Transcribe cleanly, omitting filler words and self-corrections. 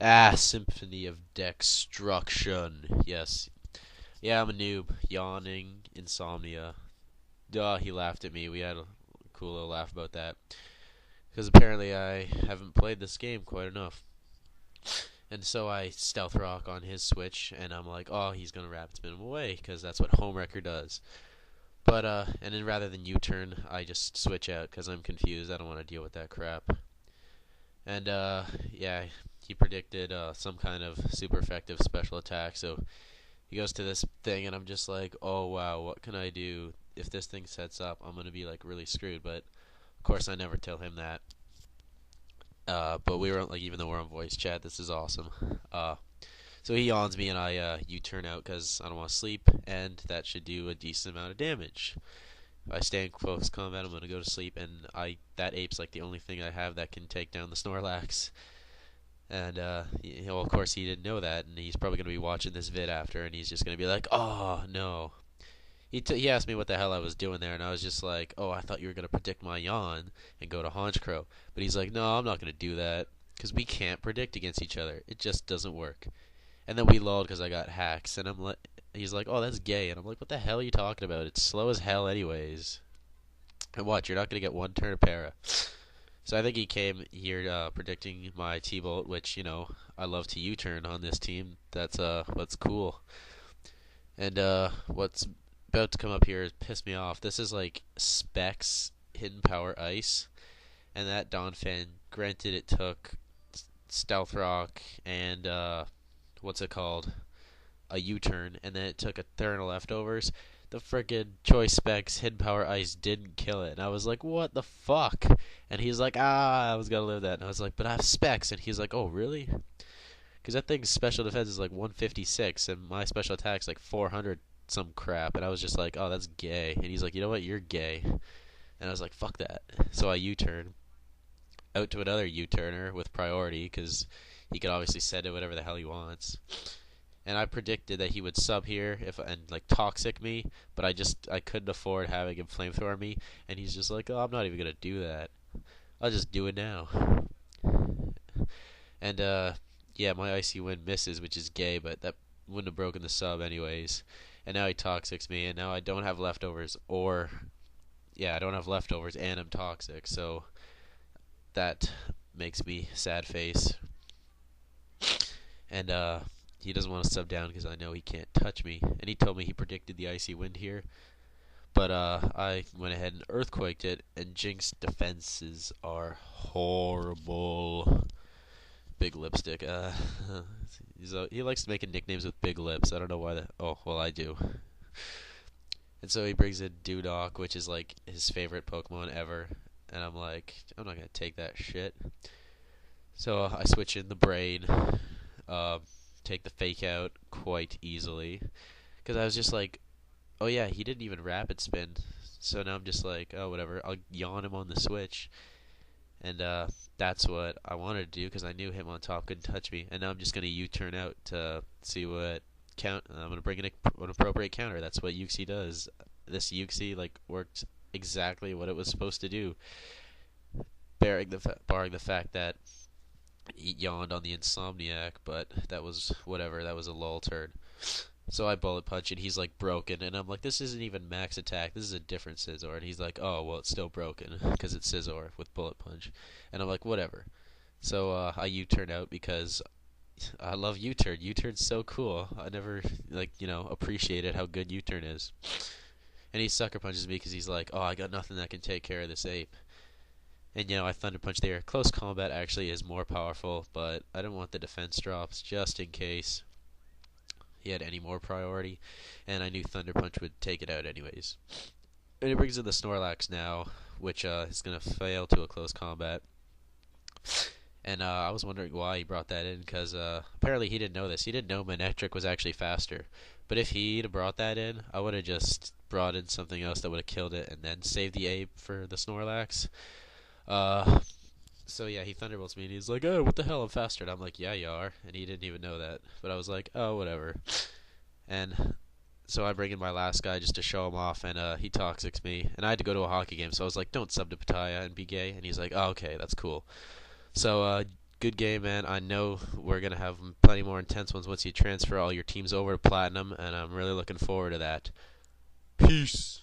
Symphony of Dexxtruction. Yes. Yeah, I'm a noob. Yawning, insomnia. Duh, he laughed at me. We had a cool little laugh about that. Because apparently I haven't played this game quite enough. And so I stealth rock on his switch, and I'm like, oh, he's going to rapid spin him away, because that's what Homewrecker does. But, and then rather than U-turn, I just switch out, because I'm confused. I don't want to deal with that crap. And, yeah, he predicted some kind of super effective special attack, so he goes to this thing, and I'm just like, oh, wow, what can I do? If this thing sets up, I'm going to be, like, really screwed, but of course I never tell him that. But we were, like, even though we're on voice chat, this is awesome. So he yawns me, and I U-turn out because I don't want to sleep, and that should do a decent amount of damage. If I stay in close combat, I'm going to go to sleep, and that ape's like the only thing I have that can take down the Snorlax. And, well, of course, he didn't know that, and he's probably going to be watching this vid after, and he's just going to be like, oh, no. He asked me what the hell I was doing there, and I was just like, oh, I thought you were going to predict my yawn and go to Honchkrow. But he's like, no, I'm not going to do that, because we can't predict against each other. It just doesn't work. And then we lulled because I got hacks, and he's like, oh, that's gay. And I'm like, what the hell are you talking about? It's slow as hell anyways. And watch, you're not going to get one turn of para. So I think he came here predicting my T-Bolt, which, I love to U-turn on this team. That's what's cool. And what's about to come up here has pissed me off. This is like Specs Hidden Power Ice. And that Donphan, granted it took Stealth Rock and, what's it called? A U-turn, and then it took a turn of leftovers. The friggin' Choice Specs Hidden Power Ice didn't kill it. And I was like, what the fuck? And he's like, I was gonna live that. And I was like, but I have Specs. And he's like, oh, really? Because that thing's special defense is like 156, and my special attack's like 400 some crap. And I was just like, oh, that's gay. And he's like, you know what? You're gay. And I was like, fuck that. So I U-turn out to another U-turner with priority, because he could obviously send it whatever the hell he wants. And I predicted that he would sub here and like toxic me, but I couldn't afford having him flamethrower me, and he's just like, oh, I'm not even gonna do that. I'll just do it now. And yeah, my icy wind misses, which is gay, but that wouldn't have broken the sub anyways. And now he toxics me, and now I don't have leftovers, I don't have leftovers, and I'm toxic, so that makes me sad face. And he doesn't want to sub down because I know he can't touch me. And he told me he predicted the icy wind here. But I went ahead and earthquaked it, and Jinx's defenses are horrible. Big Lipstick. He likes to make nicknames with big lips. I don't know why. Oh, well, I do. And so he brings in Dewdock, which is like his favorite Pokemon ever. And I'm like, I'm not going to take that shit. So I switch in the Brain. Take the fake out quite easily, because I was just like, oh yeah, he didn't even rapid spin, so now I'm just like, oh whatever, I'll yawn him on the switch, and that's what I wanted to do because I knew him on top couldn't touch me, and now I'm just gonna U-turn out to see what I'm gonna bring in an appropriate counter. That's what Uxie does. This Uxie like worked exactly what it was supposed to do, barring the fact that he yawned on the Insomniac, but that was whatever. That was a lull turn. So I bullet punch, and he's like broken, and I'm like, this isn't even max attack. This is a different Scizor, and he's like, oh well, it's still broken because it's Scizor with bullet punch, and I'm like, whatever. So I U-turn out because I love U-turn. U-turn's so cool. I never appreciated how good U-turn is. And he sucker punches me because he's like, oh, I got nothing that can take care of this ape. And, I Thunder Punch there. Close combat actually is more powerful, but I didn't want the defense drops just in case he had any more priority. And I knew Thunder Punch would take it out anyways. And he brings in the Snorlax now, which is going to fail to a close combat. And I was wondering why he brought that in, because apparently he didn't know this. He didn't know Manectric was actually faster. But if he'd brought that in, I would have just brought in something else that would have killed it and then saved the ape for the Snorlax. So yeah, he thunderbolts me and he's like, oh, what the hell, I'm faster. And I'm like, yeah, you are. And he didn't even know that. But I was like, oh, whatever. And so I bring in my last guy just to show him off, and he toxics me. And I had to go to a hockey game, so I was like, don't sub to Pattaya and be gay. And he's like, oh, okay, that's cool. So good game, man. I know we're gonna have plenty more intense ones once you transfer all your teams over to Platinum, and I'm really looking forward to that. Peace.